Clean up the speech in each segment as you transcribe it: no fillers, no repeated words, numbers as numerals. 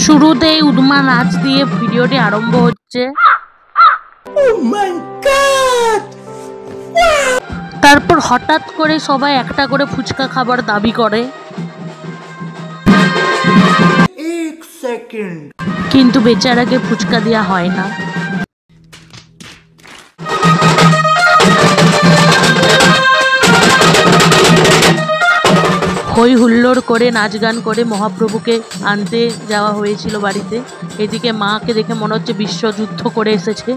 শুরুতেই উদ্মা নাচ দিয়ে ভিডিওটি আরম্ভ হচ্ছে। তারপর হঠাৎ করে সবাই একটা করে ফুচকা খাবার দাবি করে, কিন্তু বেচারাকে ফুচকা দেওয়া হয় না। হই হুল্লোড় করে নাচ গান করে মহাপ্রভুকে আনতে যাওয়া হয়েছিল বাড়িতে। এদিকে মাকে দেখে মনে হচ্ছে বিশ্বযুদ্ধ করে এসেছে।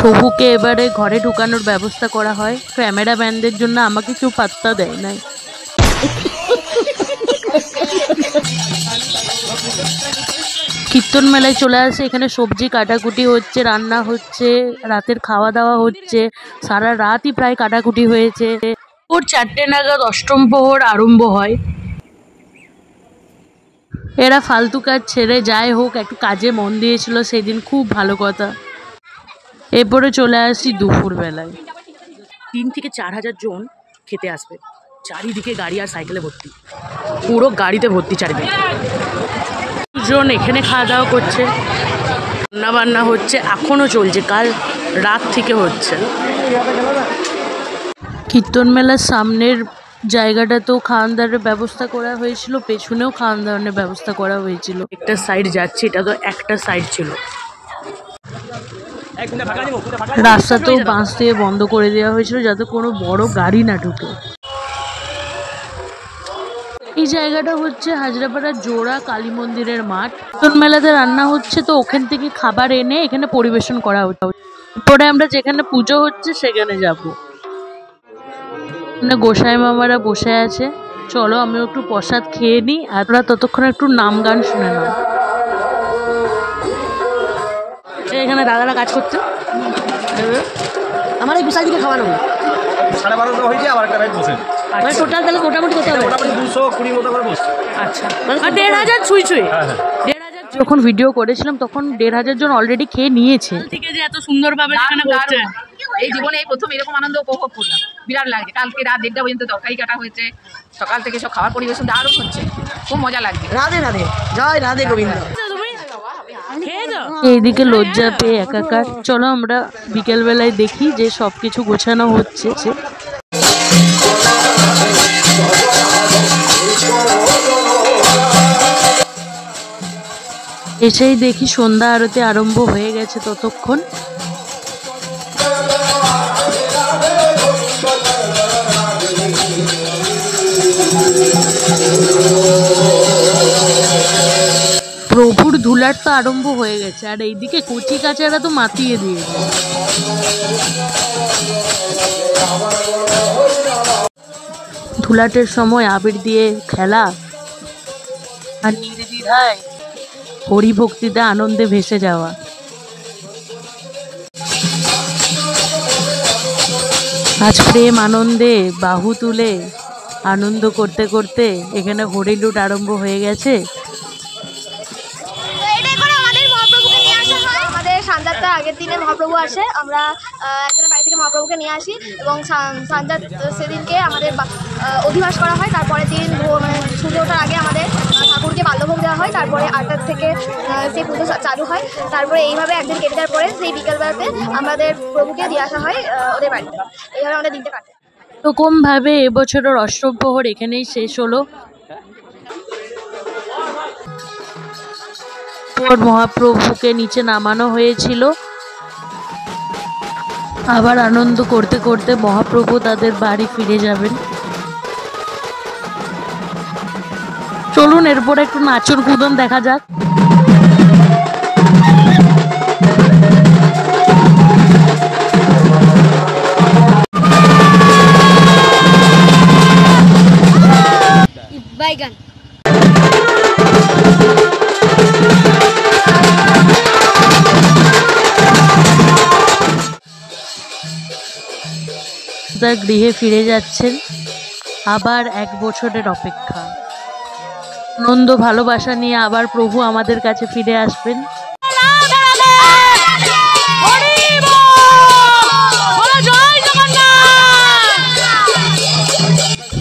প্রভুকে এবারে ঘরে ঢুকানোর ব্যবস্থা করা হয়। ক্যামেরাম্যানদের জন্য আমাকে কেউ পাত্তা দেয় নাই। কীর্তন মেলায় চলে আসে। এখানে সবজি কাটাকুটি হচ্ছে, রান্না হচ্ছে, রাতের খাওয়া দাওয়া হচ্ছে। সারা রাতই প্রায় কাটাকুটি হয়েছে। ওর 4টে নাগাদ অষ্টম প্রহর আরম্ভ হয়। এরা ফালতু কাজ ছেড়ে যাই হোক একটু কাজে মন দিয়েছিল সেদিন, খুব ভালো কথা। এরপরে চলে আসি দুপুর বেলায়। 3 থেকে 4 হাজার জন খেতে আসবে। চারিদিকে গাড়ি আর সাইকেলে ভর্তি, পুরো গাড়িতে ভর্তি চারিদিকে। জন এখানে খাওয়া দাওয়া করছে, রান্না বান্না হচ্ছে, এখনো চলছে, কাল রাত থেকে হচ্ছে। কীর্তন মেলার সামনের জায়গাটাতেও খাওয়ান দাওয়ার ব্যবস্থা করা হয়েছিল, পেছনেও খাওয়ান দাওয়ানোর ব্যবস্থা করা হয়েছিল। একটা সাইড যাচ্ছে, এটা তো একটা সাইড ছিল। রাস্তাতেও বাঁশ দিয়ে বন্ধ করে দেওয়া হয়েছিল যাতে কোনো বড় গাড়ি না ঢুকে। এই জায়গাটা হচ্ছে হাজরাপাড়ার জোড়া কালী মন্দিরের মাঠ। কীর্তন মেলাতে রান্না হচ্ছে, তো ওখান থেকে খাবার এনে এখানে পরিবেশন করা হতো। পরে আমরা যেখানে পুজো হচ্ছে সেখানে যাব। গোসাই মামারা বসে আছে। চলো আমি একটু প্রসাদ খেয়ে নিই, আর তোরা ততক্ষণ একটু নাম গান শুনে নাও। এখানে দাদারা কাজ করছে। আমার এই বিশাল দিকে খাওয়ানো 12:30 হয়েছে, আবার একটা রাত বসে। মানে টোটাল তাহলে মোটামুটি কত হবে? মোটামুটি 220 মতো করে বসছে। আচ্ছা, আর 1,500 ছুঁই ছুঁই। 1,500 যখন ভিডিও করেছিলাম তখন 1,500 জন অলরেডি খেয়ে নিয়েছে। থেকে যে এত সুন্দরভাবে এখানে করছে, এই জীবনে এই প্রথম এরকম আনন্দ উপভোগ করলাম। বিরাট লাগছে। কালকে রাত 1:30 পর্যন্ত তরকারি কাটা হয়েছে, সকাল থেকে সব খাবার পরিবেশন দারুণ হচ্ছে, খুব মজা লাগছে। রাধে রাধে, জয় রাধে গোবিন্দ। এইদিকে লজ্জা পেয়ে একাকার। চলো আমরা বিকেল বেলায় দেখি যে সবকিছু গোছানো হচ্ছে। এসেই দেখি সন্ধ্যা আরতি আরম্ভ হয়ে গেছে ততক্ষণ। প্রভুর ধুলার তো আরম্ভ হয়ে গেছে, আর এইদিকে কচি কাচারা তো মাতিয়ে দিয়েছে। ধুলাটের সময় আবির দিয়ে খেলা আর নির্দ্বিধায় হরি ভক্তিতে আনন্দে ভেসে যাওয়া। আজ প্রেম আনন্দে বাহু তুলে আনন্দ করতে করতে এখানে হরি লুট আরম্ভ হয়ে গেছে। সানজাতটা আগের দিনে মহাপ্রভু আসে, আমরা একজনের বাড়ি থেকে মহাপ্রভুকে নিয়ে আসি এবং সানজাত সেদিনকে আমাদের অধিবাস করা হয়। তারপরে দিন মানে সূর্য ওঠার আগে আমাদের ঠাকুরকে বাল্যভোগ দেওয়া হয়। তারপরে 8টার থেকে সেই পুজো চালু হয়। তারপরে এইভাবে একদিন কেটে যাওয়ার পরে সেই বিকেলবেলাতে আমাদের প্রভুকে দিয়ে আসা হয় ওদের বাড়িতে। এইভাবে আমাদের দিনটা কাটে। এরকমভাবে এবছরের অষ্টম প্রহর এখানেই শেষ হলো। মহাপ্রভুকে নিচে নামানো হয়েছিল। আবার আনন্দ করতে করতে মহাপ্রভু তাদের বাড়ি ফিরে যাবেন। চলুন এরপর একটু নাচন কুদন দেখা যাক। বাইগান তার গৃহে ফিরে যাচ্ছেন। আবার 1 বছরের অপেক্ষা, আনন্দ ভালোবাসা নিয়ে আবার প্রভু আমাদের কাছে ফিরে আসবেন।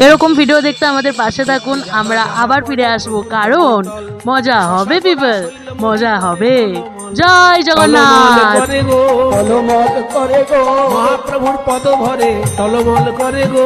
এরকম ভিডিও দেখতে আমাদের পাশে থাকুন, আমরা আবার ফিরে আসবো, কারণ মজা হবে পিপল, মজা হবে। জয় জগন্নাথ। মহাপ্রভুর পদ ভরে টলমল করে গো।